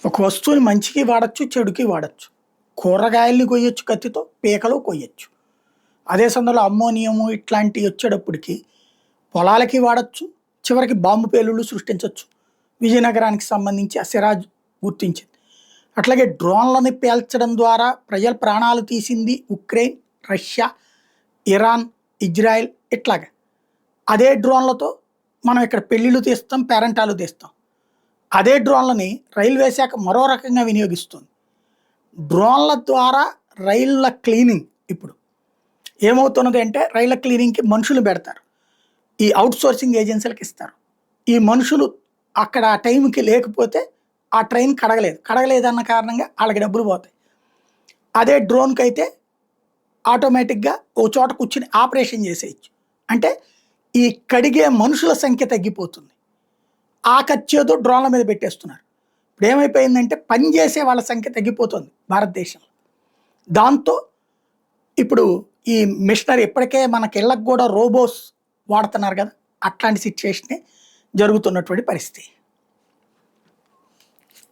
ఒక వస్తువుని మంచికి వాడచ్చు, చెడుకి వాడచ్చు. కూరగాయల్ని కొయ్యొచ్చు కత్తితో, పీకలు కొయ్యొచ్చు. అదే సమయంలో అమ్మోనియము ఇట్లాంటివి వచ్చేటప్పటికి పొలాలకి వాడచ్చు, చివరికి బాంబు పేలుళ్ళు సృష్టించవచ్చు. విజయనగరానికి సంబంధించి ఆ సిరాజ్ గుర్తించింది. అట్లాగే డ్రోన్లని పేల్చడం ద్వారా ప్రజల ప్రాణాలు తీసింది ఉక్రెయిన్, రష్యా, ఇరాన్, ఇజ్రాయెల్ ఇట్లాగా. అదే డ్రోన్లతో మనం ఇక్కడ పెళ్ళిళ్ళు తీస్తాం, పేరెంటాలు తీస్తాం. అదే డ్రోన్లని రైల్వే శాఖ మరో రకంగా వినియోగిస్తుంది. డ్రోన్ల ద్వారా రైళ్ల క్లీనింగ్ ఇప్పుడు ఏమవుతున్నది అంటే రైళ్ల క్లీనింగ్కి మనుషులు పెడతారు, ఈ అవుట్ సోర్సింగ్ ఏజెన్సీలకు ఇస్తారు. ఈ మనుషులు అక్కడ ఆ టైంకి లేకపోతే ఆ ట్రైన్ కడగలేదు అన్న కారణంగా వాళ్ళకి డబ్బులు పోతాయి. అదే డ్రోన్కి అయితే ఆటోమేటిక్గా ఓ చోట కూర్చుని ఆపరేషన్ చేసేయచ్చు. అంటే ఈ కడిగే మనుషుల సంఖ్య తగ్గిపోతుంది. ఆ ఖర్చుతో డ్రోన్ల మీద పెట్టేస్తున్నారు. ఇప్పుడు ఏమైపోయిందంటే పనిచేసే వాళ్ళ సంఖ్య తగ్గిపోతుంది భారతదేశంలో. దాంతో ఇప్పుడు ఈ మిషనరీ ఇప్పటికే మనకి ఇళ్ళకు కూడా రోబోస్ వాడుతున్నారు కదా, అట్లాంటి సిచ్యువేషనే జరుగుతున్నటువంటి పరిస్థితి.